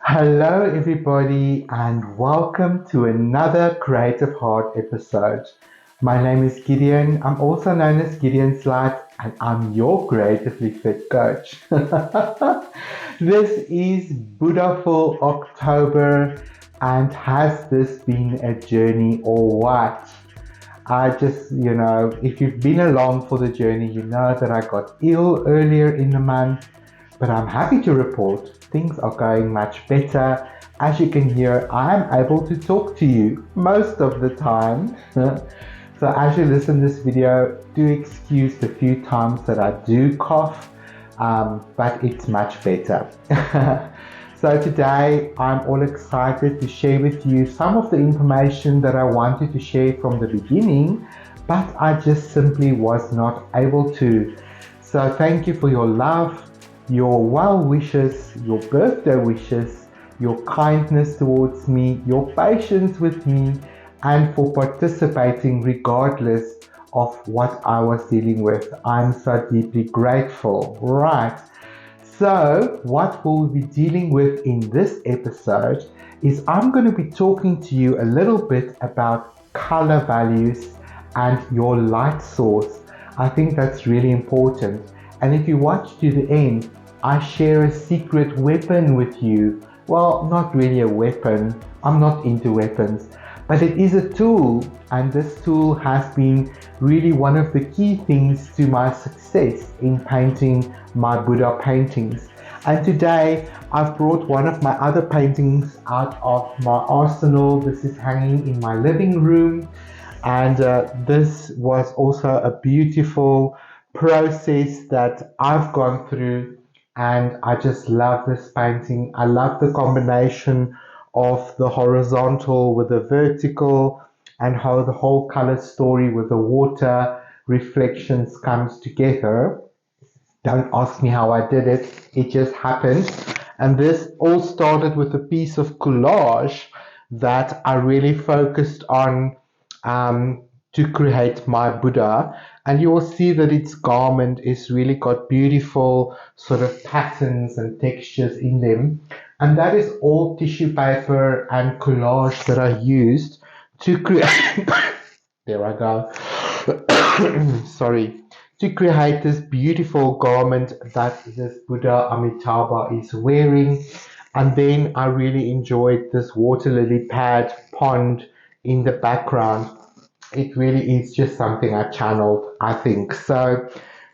Hello, everybody, and welcome to another Creative Heart episode. My name is Gideon. I'm also known as Gideon Slat, and I'm your creatively fit coach. This is Buddhafull October, and has this been a journey or what? If you've been along for the journey, you know that I got ill earlier in the month, but I'm happy to report things are going much better. As you can hear, I'm able to talk to you most of the time. So as you listen to this video, do excuse the few times that I do cough, but it's much better. So today I'm all excited to share with you some of the information that I wanted to share from the beginning, but I just simply was not able to. So thank you for your love, your well wishes, your birthday wishes, your kindness towards me, your patience with me, and for participating regardless of what I was dealing with. I'm so deeply grateful. Right. So, what we'll be dealing with in this episode is I'm going to be talking to you a little bit about color values and your light source. I think that's really important. And if you watch to the end, I share a secret weapon with you. Well, not really a weapon. I'm not into weapons, but it is a tool, and this tool has been really one of the key things to my success in painting my Buddha paintings. And today I've brought one of my other paintings out of my arsenal. This is hanging in my living room, and this was also a beautiful process that I've gone through, and I just love this painting. I love the combination of the horizontal with the vertical, and how the whole color story with the water reflections comes together. Don't ask me how I did it, it just happened. And this all started with a piece of collage that I really focused on, to create my Buddha. And you will see that its garment is really got beautiful sort of patterns and textures in them. And that is all tissue paper and collage that I used to create. There I go. Sorry. To create this beautiful garment that this Buddha Amitabha is wearing. And then I really enjoyed this water lily pad pond in the background. It really is just something I channeled, I think. So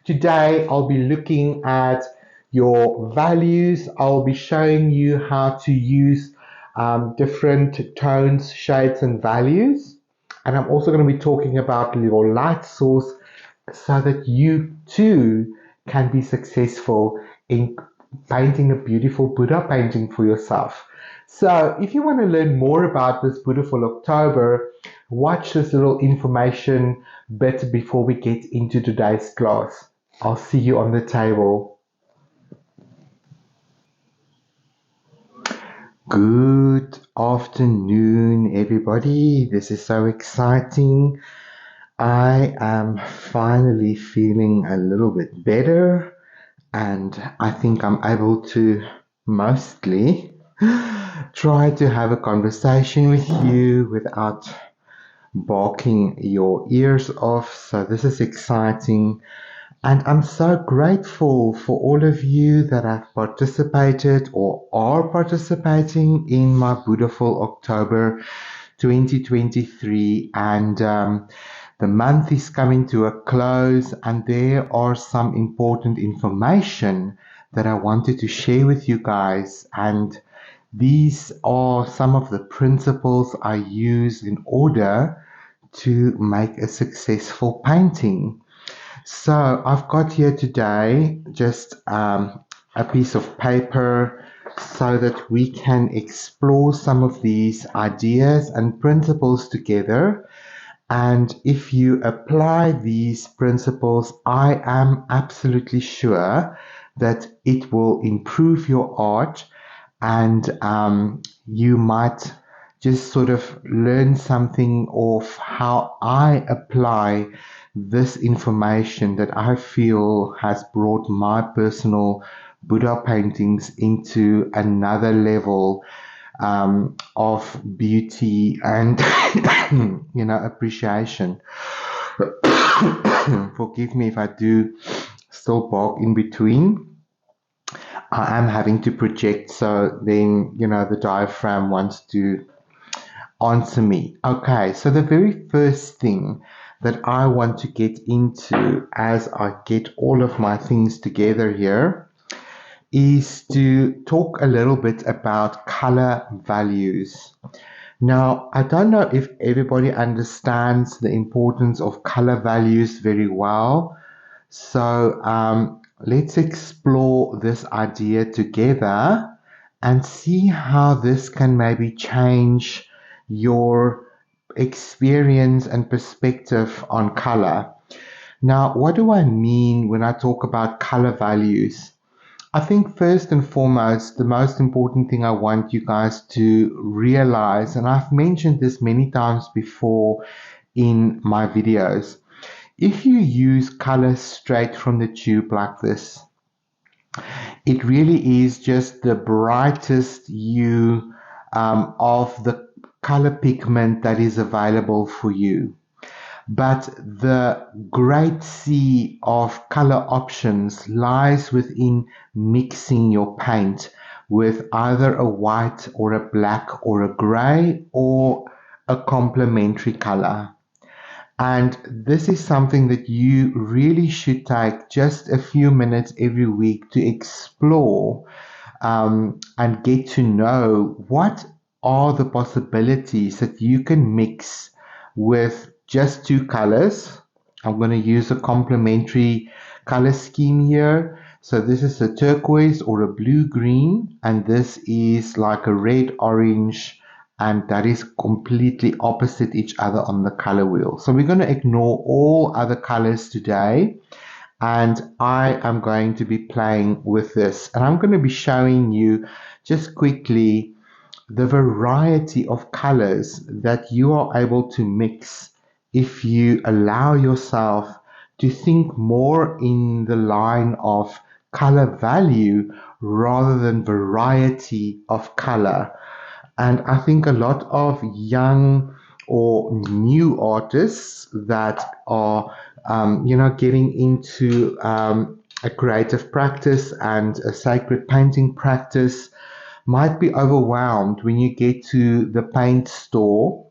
today I'll be looking at your values. I'll be showing you how to use different tones, shades, and values. And I'm also going to be talking about your light source so that you too can be successful in painting a beautiful Buddha painting for yourself. So, if you want to learn more about this Buddhafull October, watch this little information bit before we get into today's class. I'll see you on the table. Good afternoon, everybody. This is so exciting. I am finally feeling a little bit better, and I think I'm able to mostly try to have a conversation with you without barking your ears off. So, this is exciting, and I'm so grateful for all of you that have participated or are participating in my Buddhafull October 2023. And the month is coming to a close, and there are some important information that I wanted to share with you guys. And these are some of the principles I use in order to make a successful painting. So I've got here today just a piece of paper so that we can explore some of these ideas and principles together. And if you apply these principles, I am absolutely sure that it will improve your art, and you might just sort of learn something of how I apply this information that I feel has brought my personal Buddha paintings into another level of beauty and appreciation. Forgive me if I do still bark in between. I am having to project, so then the diaphragm wants to answer me. Okay, so the very first thing that I want to get into as I get all of my things together here is to talk a little bit about color values. Now, I don't know if everybody understands the importance of color values very well. So let's explore this idea together and see how this can maybe change your experience and perspective on color. Now, what do I mean when I talk about color values? I think first and foremost, the most important thing I want you guys to realize, and I've mentioned this many times before in my videos, if you use color straight from the tube like this, it really is just the brightest hue of the color pigment that is available for you. But the great sea of color options lies within mixing your paint with either a white or a black or a gray or a complementary color. And this is something that you really should take just a few minutes every week to explore and get to know what are the possibilities that you can mix with just two colors. I'm going to use a complementary color scheme here. So this is a turquoise or a blue-green, and this is like a red-orange, and that is completely opposite each other on the color wheel. So we're going to ignore all other colors today, and I am going to be playing with this, and I'm going to be showing you just quickly the variety of colors that you are able to mix if you allow yourself to think more in the line of color value rather than variety of color. And I think a lot of young or new artists that are, getting into a creative practice and a sacred painting practice might be overwhelmed when you get to the paint store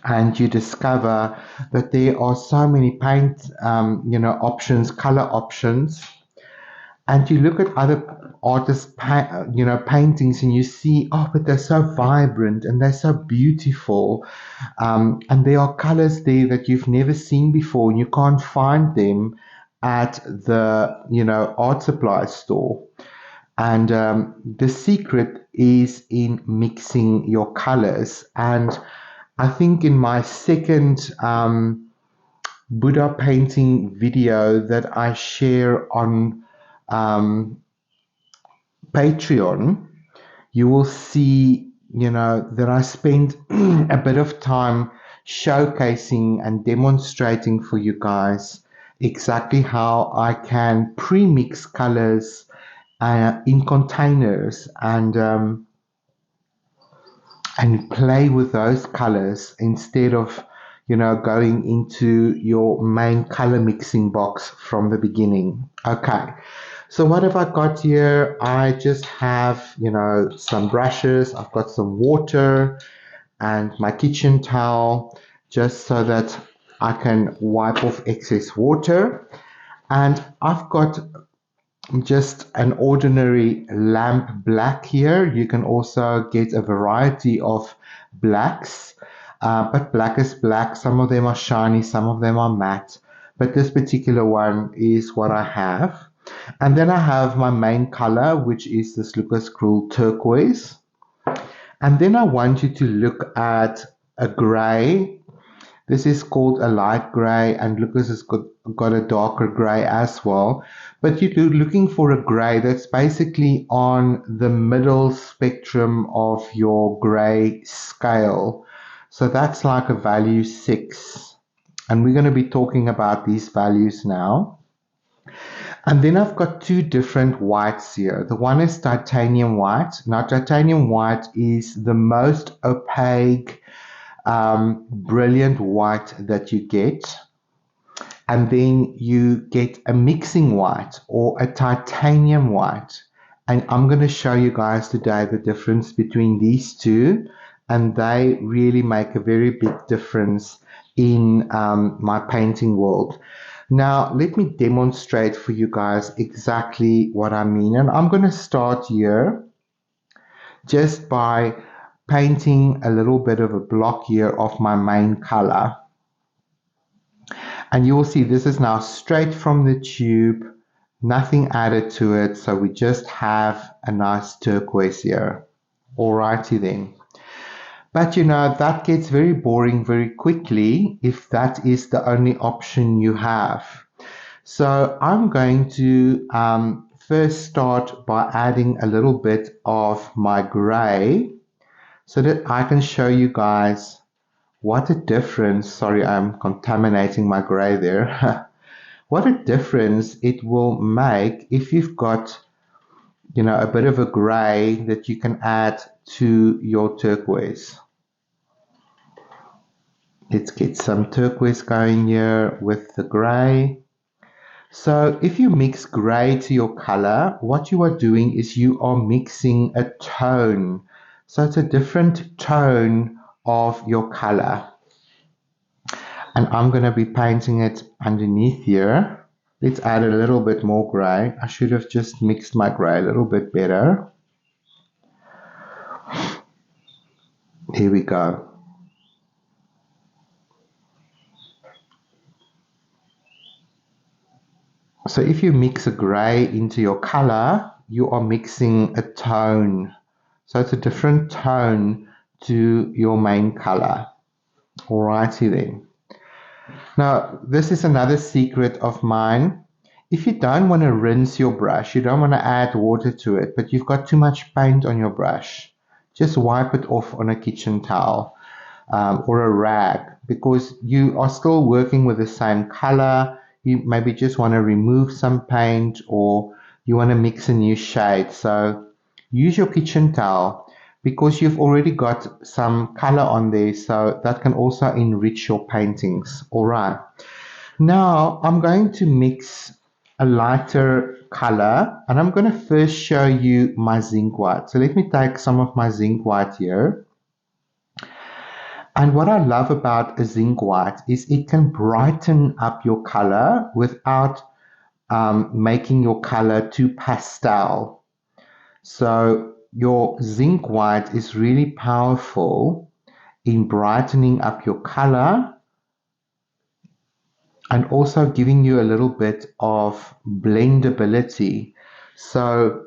and you discover that there are so many paint, options, color options, and you look at other artists, paintings, and you see, oh, but they're so vibrant and they're so beautiful, and there are colors there that you've never seen before, and you can't find them at the, art supply store. And the secret is in mixing your colors. And I think in my second Buddha painting video that I share on Patreon, you will see, that I spend a bit of time showcasing and demonstrating for you guys exactly how I can pre-mix colors in containers and play with those colors instead of going into your main color mixing box from the beginning. Okay, so what have I got here? I just have some brushes, I've got some water and my kitchen towel, just so that I can wipe off excess water. And I've got just an ordinary lamp black here. You can also get a variety of blacks, but black is black. Some of them are shiny, some of them are matte, but this particular one is what I have. And then I have my main color, which is this Lucas Cruel turquoise. And then I want you to look at a gray. This is called a light gray, and Lucas has got a darker gray as well. But you're looking for a gray that's basically on the middle spectrum of your gray scale. So that's like a value 6. And we're going to be talking about these values now. And then I've got two different whites here. The one is titanium white. Now, titanium white is the most opaque, brilliant white that you get. And then you get a mixing white or a titanium white. And I'm going to show you guys today the difference between these two. And they really make a very big difference in my painting world. Now, let me demonstrate for you guys exactly what I mean. And I'm going to start here just by painting a little bit of a block here of my main color. And you will see this is now straight from the tube, nothing added to it. So we just have a nice turquoise here. Alrighty then. But you know, that gets very boring very quickly if that is the only option you have. So I'm going to first start by adding a little bit of my gray so that I can show you guys what a difference. Sorry, I'm contaminating my gray there. What a difference it will make if you've got, you know, a bit of a gray that you can add to your turquoise. Let's get some turquoise going here with the gray. So if you mix gray to your color, what you are doing is you are mixing a tone. So it's a different tone of your color. And I'm going to be painting it underneath here. Let's add a little bit more gray. I should have just mixed my gray a little bit better. Here we go. So if you mix a gray into your color, you are mixing a tone. So it's a different tone to your main color. Alrighty then. Now, this is another secret of mine. If you don't want to rinse your brush, you don't want to add water to it, but you've got too much paint on your brush, just wipe it off on a kitchen towel or a rag, because you are still working with the same color. You maybe just want to remove some paint or you want to mix a new shade. So use your kitchen towel because you've already got some color on there, so that can also enrich your paintings. All right. Now I'm going to mix a lighter color and I'm going to first show you my zinc white. So let me take some of my zinc white here. And what I love about a zinc white is it can brighten up your color without making your color too pastel. So your zinc white is really powerful in brightening up your color and also giving you a little bit of blendability. So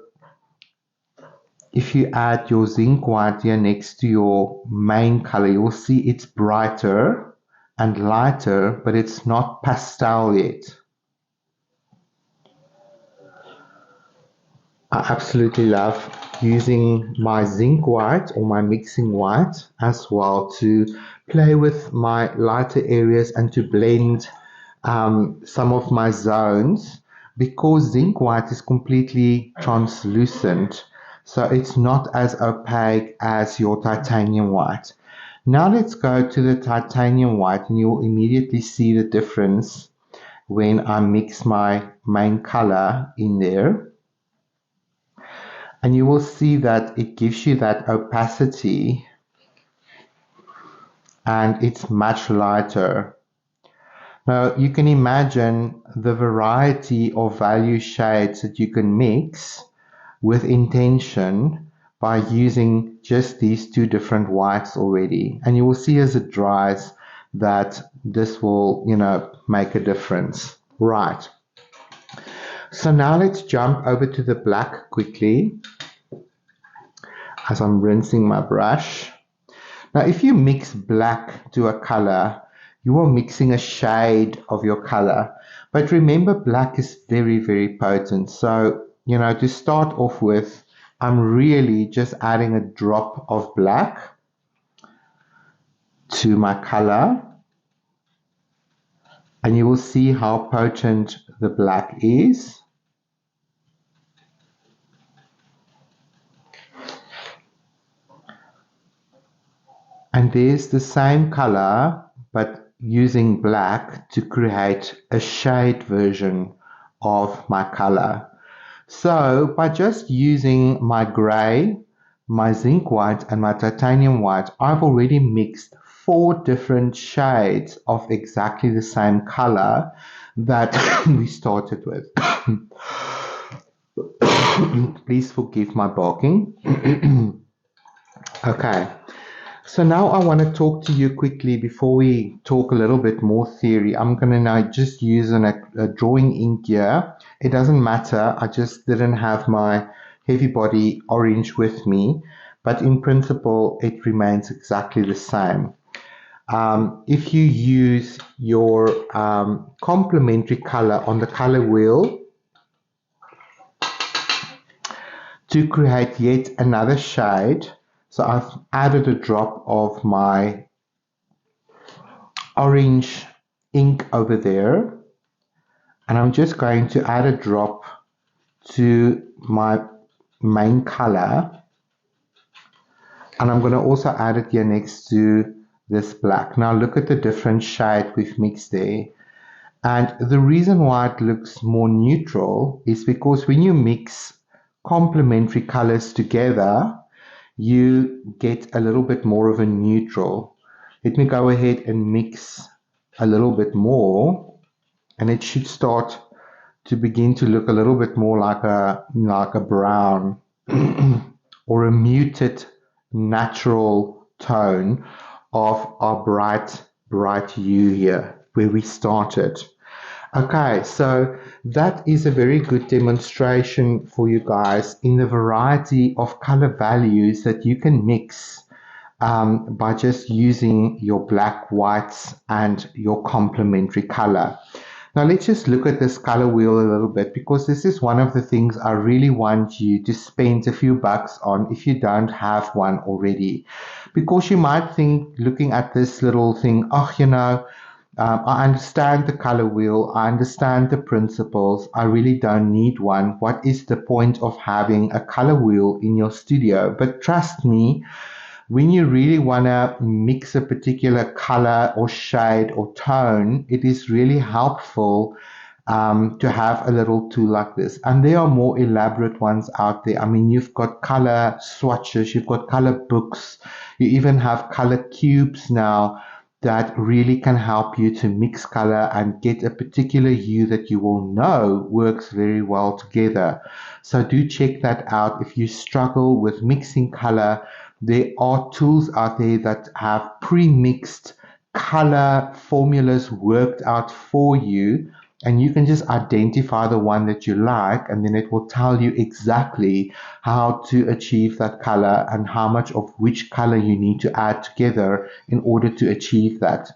if you add your zinc white here next to your main color, you'll see it's brighter and lighter, but it's not pastel yet. I absolutely love using my zinc white or my mixing white as well to play with my lighter areas and to blend some of my zones, because zinc white is completely translucent, so it's not as opaque as your titanium white. Now let's go to the titanium white and you'll immediately see the difference when I mix my main color in there. And you will see that it gives you that opacity and it's much lighter. Now you can imagine the variety of value shades that you can mix with intention by using just these two different whites already. And you will see as it dries that this will, make a difference. Right. So now let's jump over to the black quickly as I'm rinsing my brush. Now, if you mix black to a color, you are mixing a shade of your color. But remember, black is very, very potent. So, to start off with, I'm really just adding a drop of black to my color. And you will see how potent the black is. And there's the same color, but using black to create a shade version of my color. So by just using my gray, my zinc white, and my titanium white, I've already mixed 4 different shades of exactly the same color that we started with. Please forgive my barking. Okay, so now I want to talk to you quickly before we talk a little bit more theory. I'm going to now just use a drawing ink here. It doesn't matter, I just didn't have my heavy body orange with me, but in principle it remains exactly the same. If you use your complementary color on the color wheel to create yet another shade, so I've added a drop of my orange ink over there, and I'm just going to add a drop to my main color, and I'm going to also add it here next to this black. Now look at the different shade we've mixed there, and the reason why it looks more neutral is because when you mix complementary colors together, you get a little bit more of a neutral. Let me go ahead and mix a little bit more, and it should start to begin to look a little bit more like a brown or a muted natural tone of our bright hue here where we started. Okay, so that is a very good demonstration for you guys in the variety of color values that you can mix by just using your black, whites, and your complementary color. Now let's just look at this color wheel a little bit, because this is one of the things I really want you to spend a few bucks on if you don't have one already. Because you might think, looking at this little thing, oh, I understand the color wheel, I understand the principles, I really don't need one. What is the point of having a color wheel in your studio? But trust me, when you really want to mix a particular color or shade or tone, it is really helpful to have a little tool like this. And there are more elaborate ones out there. I mean, you've got color swatches, you've got color books, you even have color cubes now that really can help you to mix color and get a particular hue that you will know works very well together. So do check that out. If you struggle with mixing color, there are tools out there that have pre-mixed color formulas worked out for you, and you can just identify the one that you like, and then it will tell you exactly how to achieve that color and how much of which color you need to add together in order to achieve that.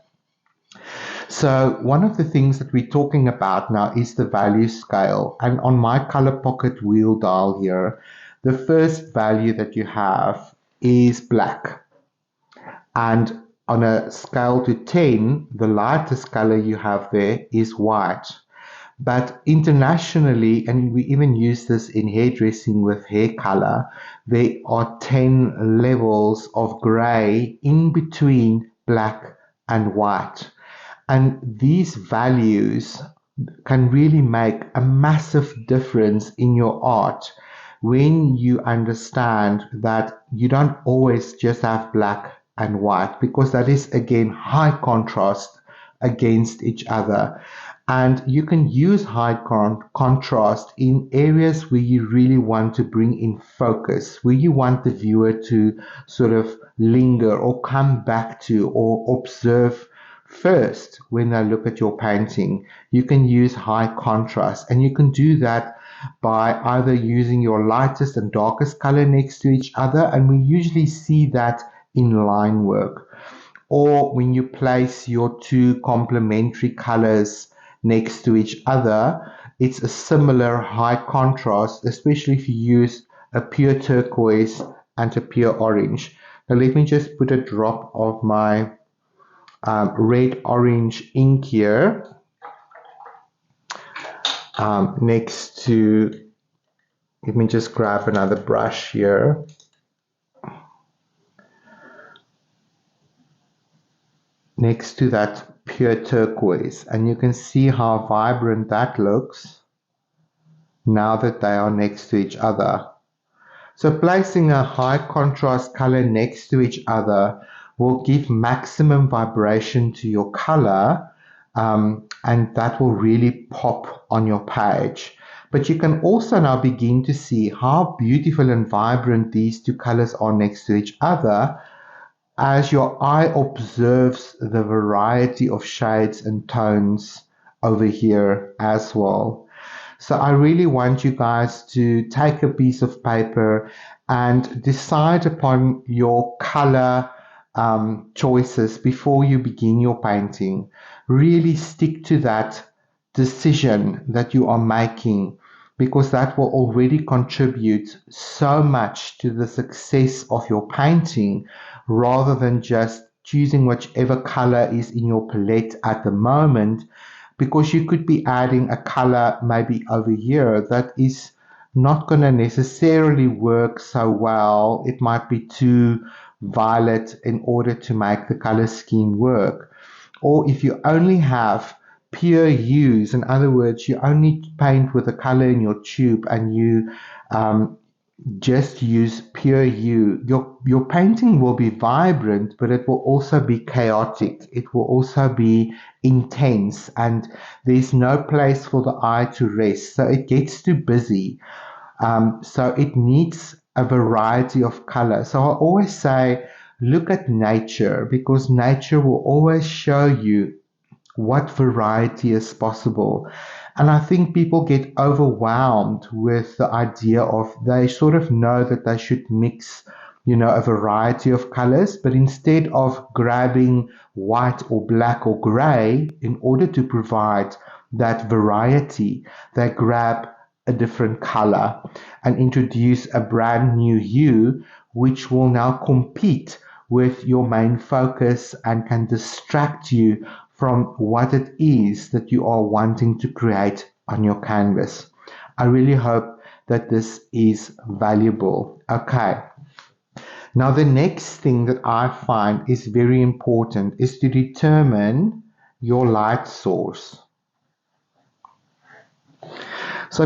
So one of the things that we're talking about now is the value scale. And on my color pocket wheel dial here, the first value that you have is black. And on a scale to 10, the lightest color you have there is white. But internationally, and we even use this in hairdressing with hair color, there are 10 levels of gray in between black and white. And these values can really make a massive difference in your art when you understand that you don't always just have black and white, because that is again high contrast against each other. And you can use high contrast in areas where you really want to bring in focus, where you want the viewer to sort of linger or come back to or observe first when they look at your painting. You can use high contrast, and you can do that by either using your lightest and darkest color next to each other, and we usually see that in line work, or when you place your two complementary colors next to each other, it's a similar high contrast, especially if you use a pure turquoise and a pure orange. Now let me just put a drop of my red orange ink here next to, let me just grab another brush here. next to that pure turquoise, and you can see how vibrant that looks now that they are next to each other. So placing a high contrast color next to each other will give maximum vibration to your color, and that will really pop on your page. But you can also now begin to see how beautiful and vibrant these two colors are next to each other as your eye observes the variety of shades and tones over here as well. So I really want you guys to take a piece of paper and decide upon your color choices before you begin your painting. Really stick to that decision that you are making, because that will already contribute so much to the success of your painting, rather than just choosing whichever color is in your palette at the moment, because you could be adding a color maybe over here that is not going to necessarily work so well. It might be too violet in order to make the color scheme work. Or if you only have pure hues, in other words, you only paint with the color in your tube and you just use pure hue, your painting will be vibrant, but it will also be chaotic. It will also be intense, and there's no place for the eye to rest. So it gets too busy. So it needs a variety of color. So I always say, look at nature, because nature will always show you what variety is possible. And I think people get overwhelmed with the idea of, they sort of know that they should mix, a variety of colors, but instead of grabbing white or black or gray in order to provide that variety, they grab a different color and introduce a brand new hue, which will now compete with your main focus and can distract you from what it is that you are wanting to create on your canvas. I really hope that this is valuable. Okay. Now, the next thing that I find is very important is to determine your light source. So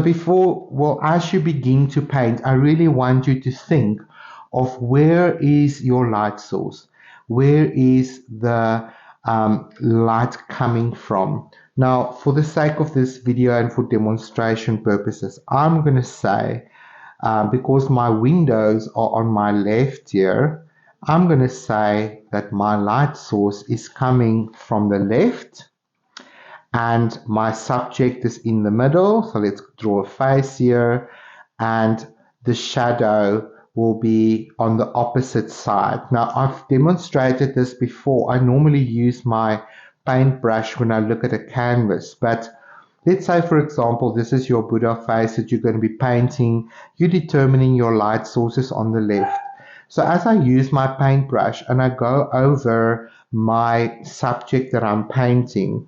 as you begin to paint, I really want you to think of, where is your light source? Where is the light coming from? Now, for the sake of this video and for demonstration purposes, I'm going to say, because my windows are on my left here, I'm going to say that my light source is coming from the left, and my subject is in the middle. So let's draw a face here, and the shadow will be on the opposite side. Now, I've demonstrated this before. I normally use my paintbrush when I look at a canvas, but let's say, for example, this is your Buddha face that you're going to be painting. You're determining your light sources on the left. So as I use my paintbrush and I go over my subject that I'm painting,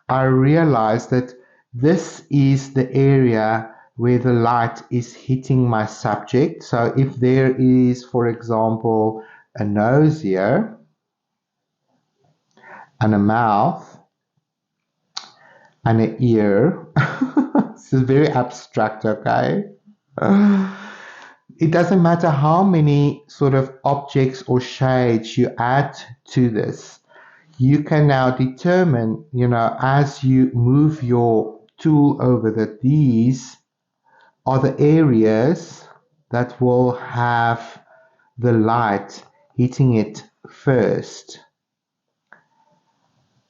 I realize that this is the area where the light is hitting my subject. So if there is, for example, a nose here and a mouth and an ear, this is very abstract, okay? It doesn't matter how many sort of objects or shades you add to this. You can now determine, as you move your tool over, that these are the areas that will have the light hitting it first.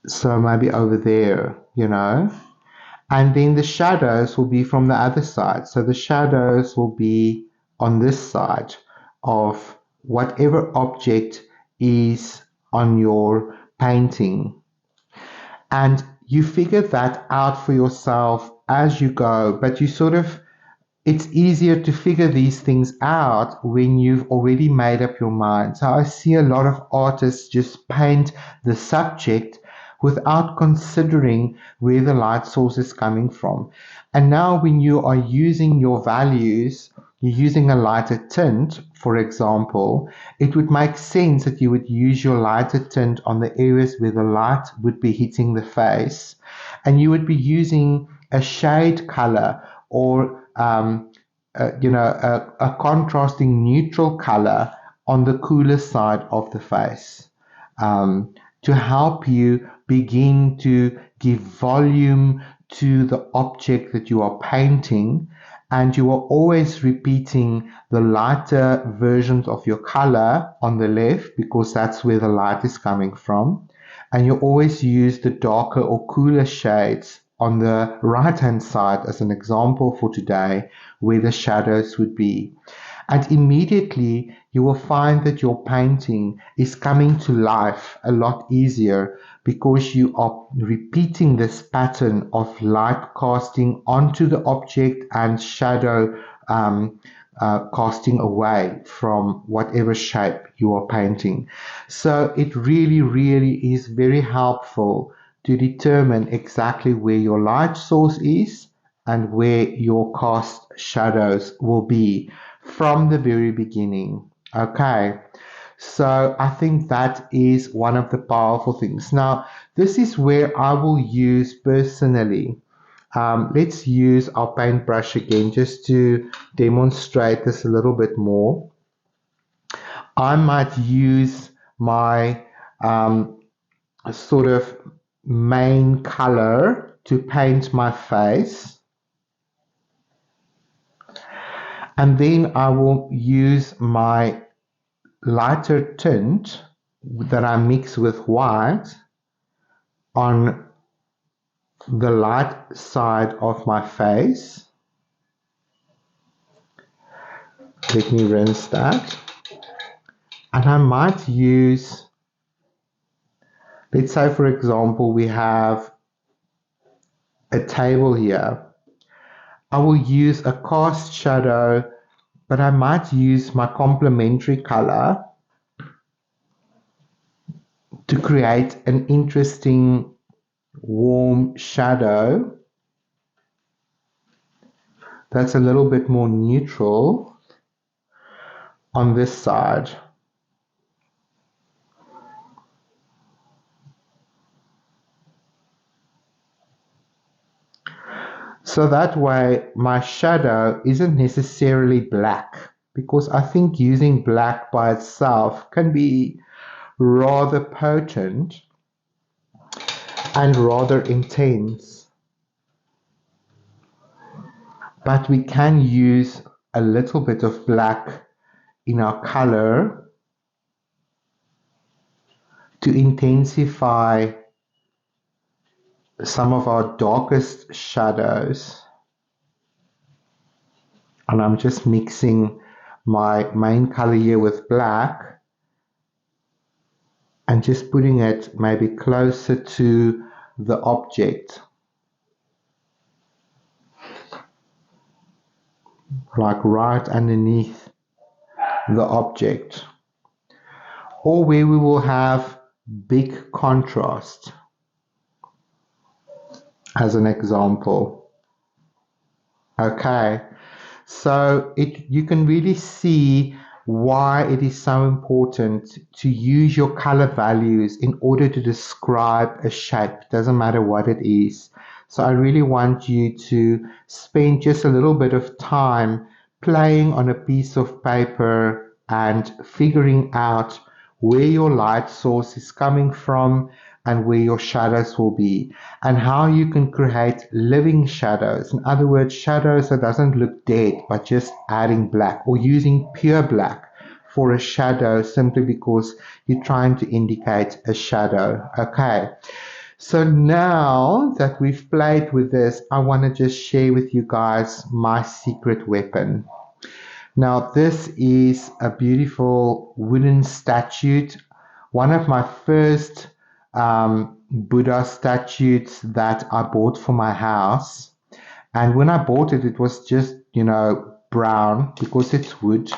So maybe over there, and then the shadows will be from the other side. So the shadows will be on this side of whatever object is on your painting. And you figure that out for yourself as you go, but it's easier to figure these things out when you've already made up your mind. So I see a lot of artists just paint the subject without considering where the light source is coming from. And now when you are using your values you're using a lighter tint, for example, it would make sense that you would use your lighter tint on the areas where the light would be hitting the face, and you would be using a shade color or a contrasting neutral color on the cooler side of the face, to help you begin to give volume to the object that you are painting, and you are always repeating the lighter versions of your color on the left because that's where the light is coming from, and you always use the darker or cooler shades on the right hand side as an example for today, where the shadows would be. And immediately you will find that your painting is coming to life a lot easier because you are repeating this pattern of light casting onto the object and shadow casting away from whatever shape you are painting. So it really, really is very helpful to determine exactly where your light source is and where your cast shadows will be from the very beginning. Okay, so I think that is one of the powerful things. Now, this is where I will use personally. Let's use our paintbrush again just to demonstrate this a little bit more. I might use my sort of main color to paint my face. And then I will use my lighter tint that I mix with white on the light side of my face. Let me rinse that. And I might use, let's say for example, we have a table here. I will use a cast shadow, but I might use my complementary color to create an interesting warm shadow that's a little bit more neutral on this side. So that way my shadow isn't necessarily black, because I think using black by itself can be rather potent and rather intense. But we can use a little bit of black in our color to intensify some of our darkest shadows. And I'm just mixing my main color here with black and just putting it maybe closer to the object, like right underneath the object, or where we will have big contrast, as an example. Okay, so you can really see why it is so important to use your color values in order to describe a shape. Doesn't matter what it is. So I really want you to spend just a little bit of time playing on a piece of paper and figuring out where your light source is coming from and where your shadows will be, and how you can create living shadows. In other words, shadows that doesn't look dead, but just adding black, or using pure black for a shadow simply because you're trying to indicate a shadow. Okay, so now that we've played with this, I want to just share with you guys my secret weapon. Now, this is a beautiful wooden statue, one of my first Buddha statues that I bought for my house. And when I bought it, it was just, brown because it's wood.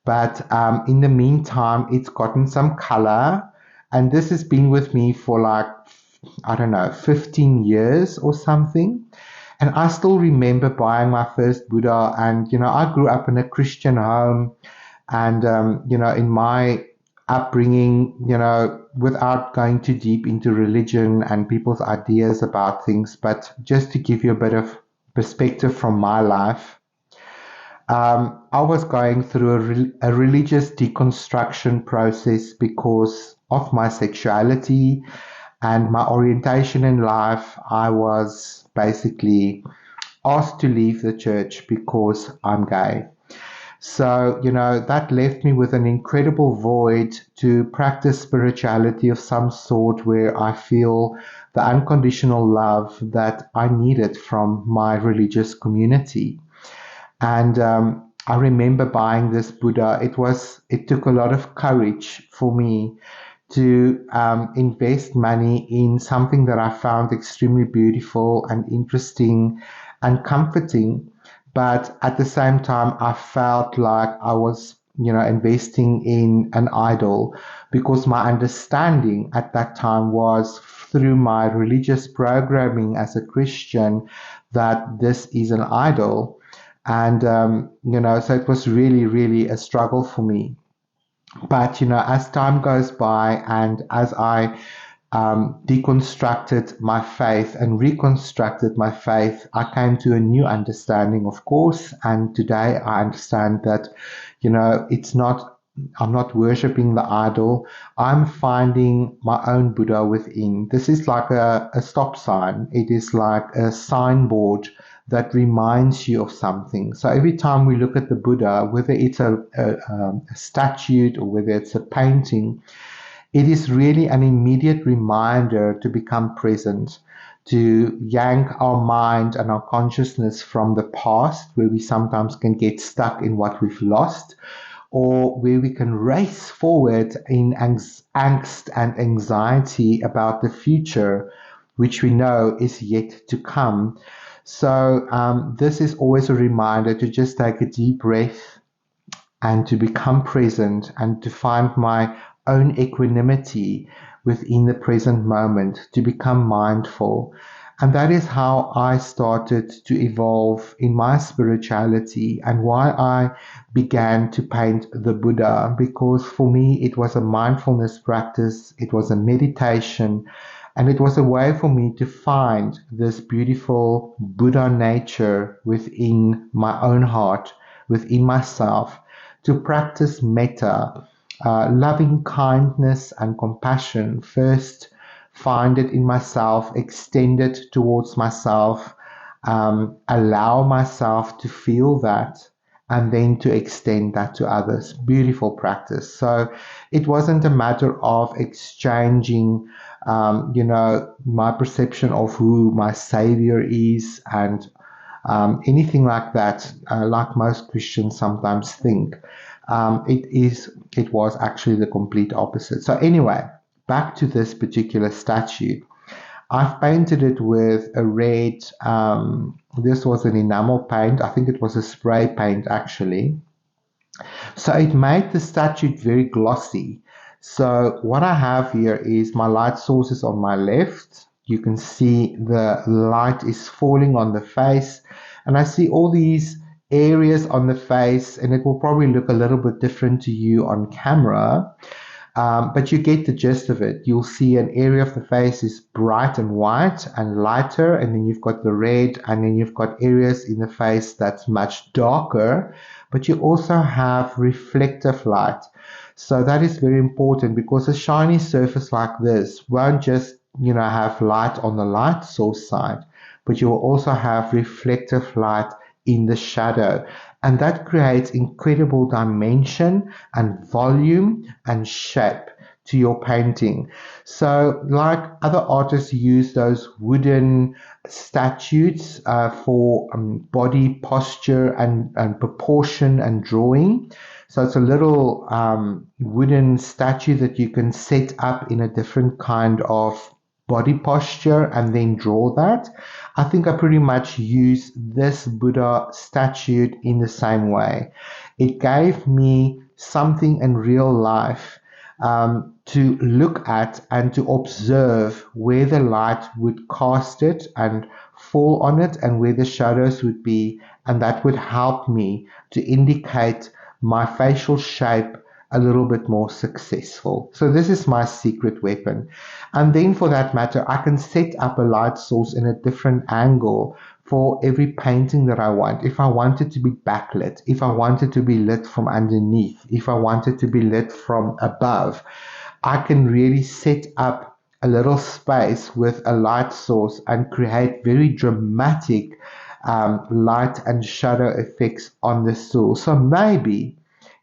But in the meantime, it's gotten some color. And this has been with me for 15 years or something. And I still remember buying my first Buddha. And, I grew up in a Christian home. And, in my upbringing, without going too deep into religion and people's ideas about things, but just to give you a bit of perspective from my life, I was going through a religious deconstruction process because of my sexuality and my orientation in life. I was basically asked to leave the church because I'm gay. So, that left me with an incredible void to practice spirituality of some sort where I feel the unconditional love that I needed from my religious community. And I remember buying this Buddha. It took a lot of courage for me to invest money in something that I found extremely beautiful and interesting and comforting. But at the same time, I felt like I was, investing in an idol, because my understanding at that time was through my religious programming as a Christian that this is an idol. And, so it was really, really a struggle for me. But, as time goes by and as I deconstructed my faith and reconstructed my faith, I came to a new understanding, of course. And today I understand that, it's not, I'm not worshipping the idol. I'm finding my own Buddha within. This is like a stop sign. It is like a signboard that reminds you of something. So every time we look at the Buddha, whether it's a statue or whether it's a painting, it is really an immediate reminder to become present, to yank our mind and our consciousness from the past, where we sometimes can get stuck in what we've lost, or where we can race forward in angst and anxiety about the future, which we know is yet to come. So, this is always a reminder to just take a deep breath and to become present and to find my own equanimity within the present moment, to become mindful. And that is how I started to evolve in my spirituality and why I began to paint the Buddha, because for me it was a mindfulness practice, it was a meditation, and it was a way for me to find this beautiful Buddha nature within my own heart, within myself, to practice metta, loving kindness and compassion. First, find it in myself, extend it towards myself, allow myself to feel that, and then to extend that to others. Beautiful practice. So it wasn't a matter of exchanging, my perception of who my savior is and anything like that, like most Christians sometimes think. It was actually the complete opposite. So anyway, back to this particular statue. I've painted it with a red, this was an enamel paint. I think it was a spray paint actually. So it made the statue very glossy. So what I have here is my light sources on my left. You can see the light is falling on the face, and I see all these areas on the face, and it will probably look a little bit different to you on camera. But you get the gist of it. You'll see an area of the face is bright and white and lighter, and then you've got the red, and then you've got areas in the face that's much darker, but you also have reflective light. So that is very important, because a shiny surface like this won't just, have light on the light source side, but you will also have reflective light in the shadow. And that creates incredible dimension and volume and shape to your painting. So like other artists use those wooden statues for body posture and proportion and drawing. So it's a little wooden statue that you can set up in a different kind of body posture and then draw that. I think I pretty much use this Buddha statue in the same way. It gave me something in real life to look at and to observe where the light would cast it and fall on it and where the shadows would be, and that would help me to indicate my facial shape a little bit more successful. So this is my secret weapon. And then for that matter, I can set up a light source in a different angle for every painting that I want. If I want it to be backlit, if I want it to be lit from underneath, if I want it to be lit from above, I can really set up a little space with a light source and create very dramatic light and shadow effects on the stool. So maybe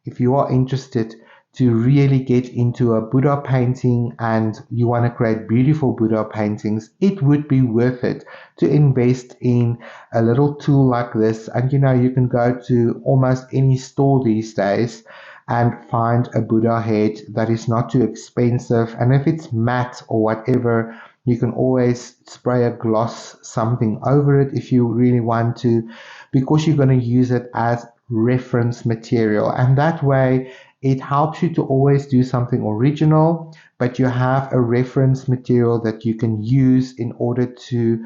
if you are interested to really get into a Buddha painting and you want to create beautiful Buddha paintings, it would be worth it to invest in a little tool like this. And you can go to almost any store these days and find a Buddha head that is not too expensive. And if it's matte or whatever, you can always spray a gloss something over it if you really want to, because you're going to use it as reference material. And that way it helps you to always do something original, but you have a reference material that you can use in order to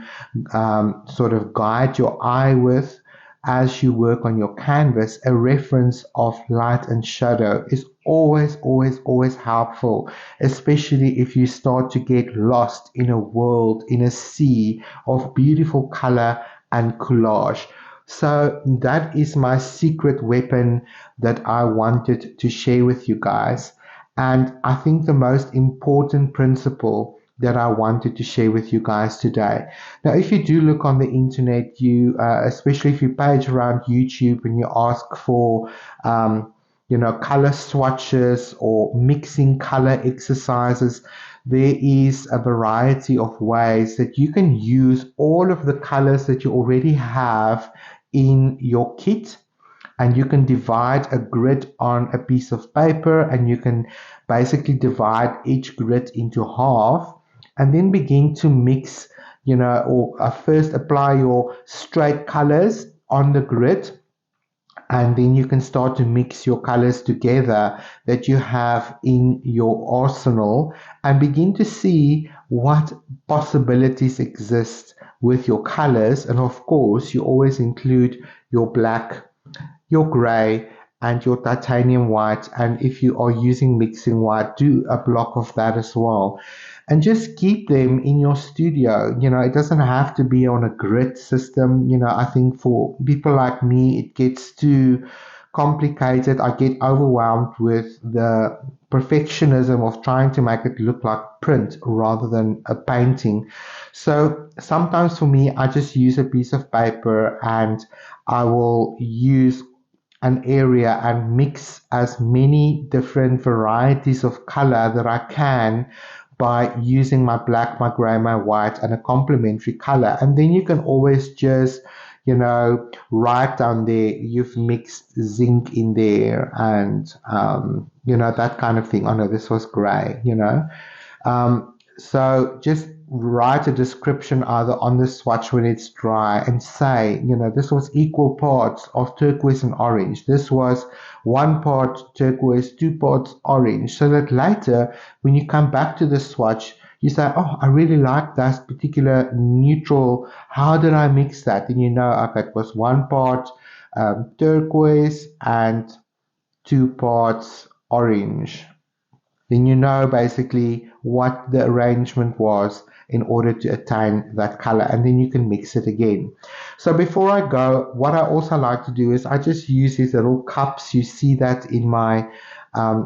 sort of guide your eye with as you work on your canvas. A reference of light and shadow is always helpful, especially if you start to get lost in a world, in a sea of beautiful color and collage. So that is my secret weapon that I wanted to share with you guys. And I think the most important principle that I wanted to share with you guys today. Now, if you do look on the internet, especially if you page around YouTube and you ask for, color swatches or mixing color exercises, there is a variety of ways that you can use all of the colors that you already have in your kit, and you can divide a grid on a piece of paper, and you can basically divide each grid into half and then begin to mix, or first apply your straight colors on the grid, and then you can start to mix your colors together that you have in your arsenal and begin to see what possibilities exist with your colors. And of course, you always include your black, your gray, and your titanium white. And if you are using mixing white, do a block of that as well. And just keep them in your studio. It doesn't have to be on a grid system. I think for people like me, it gets too complicated. I get overwhelmed with the perfectionism of trying to make it look like print rather than a painting. So sometimes for me, I just use a piece of paper and I will use an area and mix as many different varieties of color that I can by using my black, my gray, my white, and a complementary color. And then you can always just, write down there, you've mixed zinc in there, and, that kind of thing. Oh no, this was gray, so just write a description either on the swatch when it's dry and say, this was equal parts of turquoise and orange. This was 1 part turquoise, 2 parts orange. So that later, when you come back to the swatch, you say, oh, I really like that particular neutral. How did I mix that? And okay, it was 1 part turquoise and 2 parts orange. Then basically what the arrangement was in order to attain that color, and then you can mix it again. So before I go, what I also like to do is I just use these little cups. You see that in my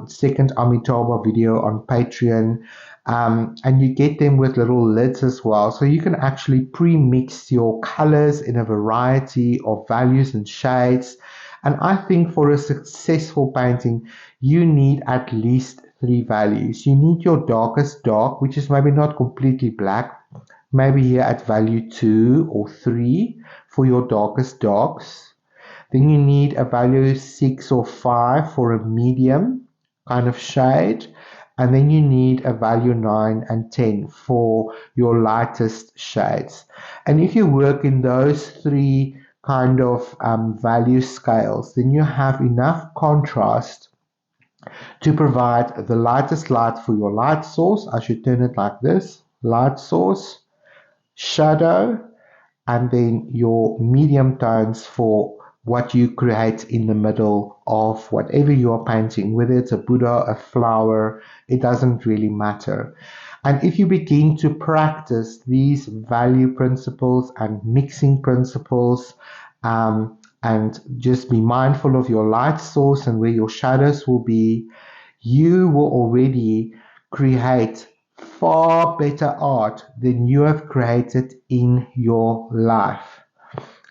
second Amitabha video on Patreon, and you get them with little lids as well, so you can actually pre-mix your colors in a variety of values and shades. And I think for a successful painting, you need at least 3 values. You need your darkest dark, which is maybe not completely black, maybe here at value 2 or 3 for your darkest darks. Then you need a value 6 or 5 for a medium kind of shade. And then you need a value 9 and 10 for your lightest shades. And if you work in those 3 kind of value scales, then you have enough contrast to provide the lightest light for your light source. I should turn it like this: light source, shadow, and then your medium tones for what you create in the middle of whatever you are painting, whether it's a Buddha, a flower, it doesn't really matter. And if you begin to practice these value principles and mixing principles, and just be mindful of your light source and where your shadows will be, you will already create far better art than you have created in your life.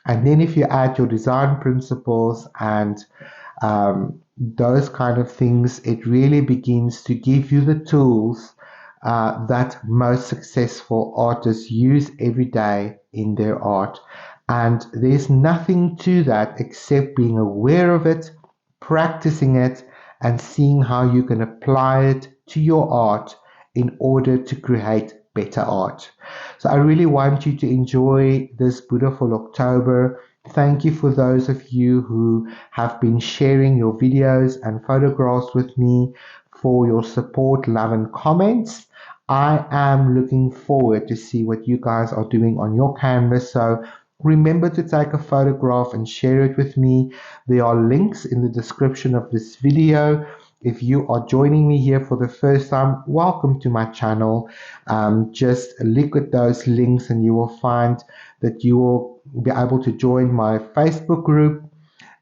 And then if you add your design principles and those kind of things, it really begins to give you the tools that most successful artists use every day in their art. And there's nothing to that except being aware of it, practicing it, and seeing how you can apply it to your art in order to create better art. So I really want you to enjoy this Buddhafull October. Thank you for those of you who have been sharing your videos and photographs with me, for your support, love, and comments. I am looking forward to see what you guys are doing on your canvas. So remember to take a photograph and share it with me. There are links in the description of this video. If you are joining me here for the first time, welcome to my channel. Just look at those links and you will find that you will be able to join my Facebook group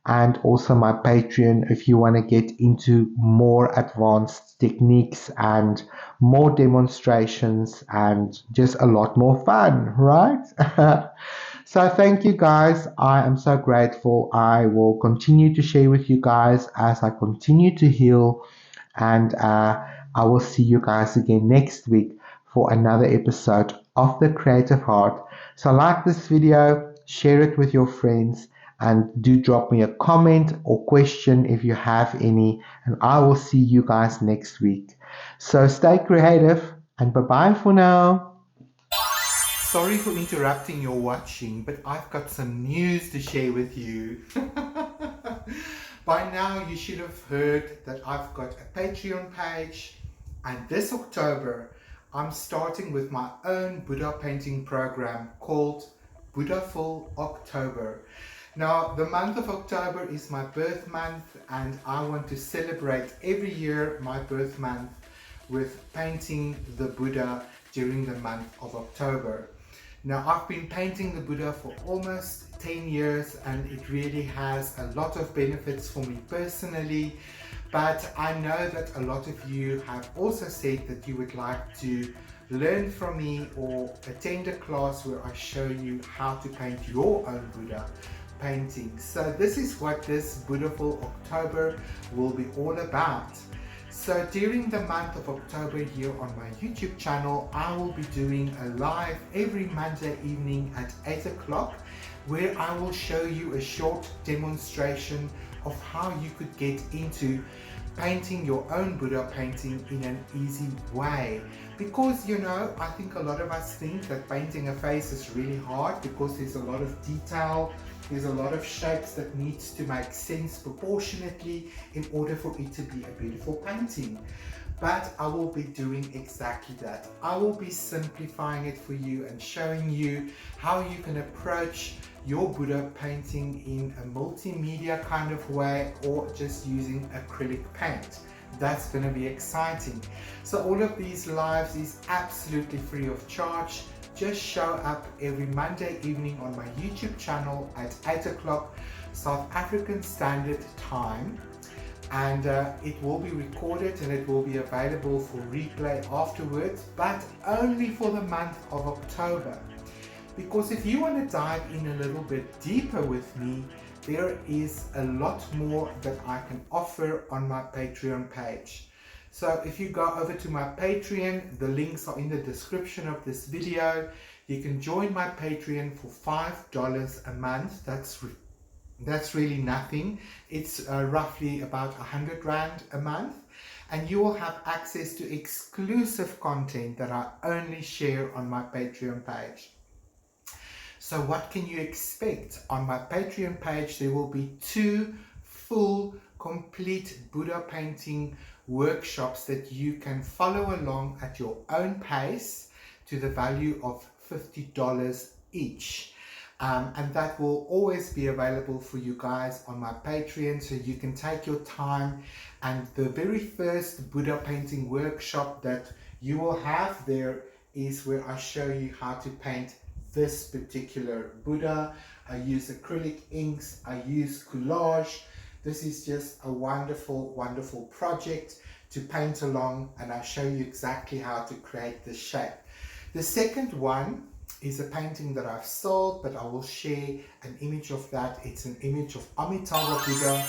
and also my Patreon if you want to get into more advanced techniques and more demonstrations and just a lot more fun, right? So thank you guys. I am so grateful. I will continue to share with you guys as I continue to heal, and I will see you guys again next week for another episode of The Creative Heart. So like this video, share it with your friends, and do drop me a comment or question if you have any, and I will see you guys next week. So stay creative, and bye bye for now. Sorry for interrupting your watching, but I've got some news to share with you. By now you should have heard that I've got a Patreon page, and this October I'm starting with my own Buddha painting program called Buddhafull October. Now, the month of October is my birth month, and I want to celebrate every year my birth month with painting the Buddha during the month of October. Now, I've been painting the Buddha for almost 10 years, and it really has a lot of benefits for me personally. But I know that a lot of you have also said that you would like to learn from me or attend a class where I show you how to paint your own Buddha painting. So this is what this Buddhafull October will be all about. So during the month of October here on my YouTube channel, I will be doing a live every Monday evening at 8 o'clock, where I will show you a short demonstration of how you could get into painting your own Buddha painting in an easy way. Because, you know, I think a lot of us think that painting a face is really hard because there's a lot of detail, there's a lot of shapes that needs to make sense proportionately in order for it to be a beautiful painting. But I will be doing exactly that. I will be simplifying it for you and showing you how you can approach your Buddha painting in a multimedia kind of way, or just using acrylic paint. That's going to be exciting. So all of these lives is absolutely free of charge. Just show up every Monday evening on my YouTube channel at 8 o'clock South African Standard Time. And it will be recorded and it will be available for replay afterwards, but only for the month of October. Because if you want to dive in a little bit deeper with me, there is a lot more that I can offer on my Patreon page. So if you go over to my Patreon, the links are in the description of this video. You can join my Patreon for $5 a month. That's really nothing. It's roughly about 100 Rand a month, and you will have access to exclusive content that I only share on my Patreon page. So what can you expect? On my Patreon page there will be 2 full complete Buddha painting workshops that you can follow along at your own pace to the value of $50 each. And that will always be available for you guys on my Patreon, so you can take your time. And the very first Buddha painting workshop that you will have there is where I show you how to paint this particular Buddha. I use acrylic inks, I use collage. This is just a wonderful, wonderful project to paint along, and I'll show you exactly how to create the shape. The second one is a painting that I've sold, but I will share an image of that. It's an image of Amitabha Buddha.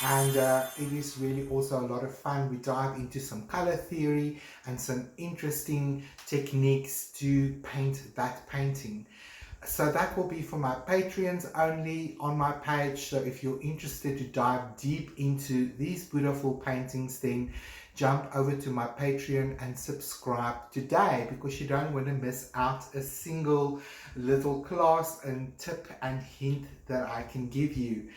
And it is really also a lot of fun. We dive into some color theory and some interesting techniques to paint that painting. So that will be for my Patreons only on my page. So if you're interested to dive deep into these Buddhafull paintings, then jump over to my Patreon and subscribe today, because you don't want to miss out a single little class and tip and hint that I can give you.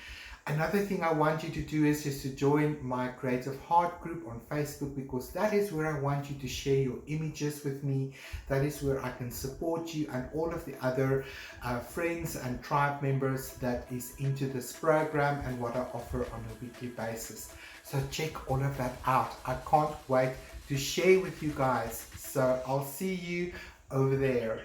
Another thing I want you to do is just to join my Creative Heart group on Facebook, because that is where I want you to share your images with me. That is where I can support you and all of the other friends and tribe members that is into this program and what I offer on a weekly basis. So check all of that out. I can't wait to share with you guys. So I'll see you over there.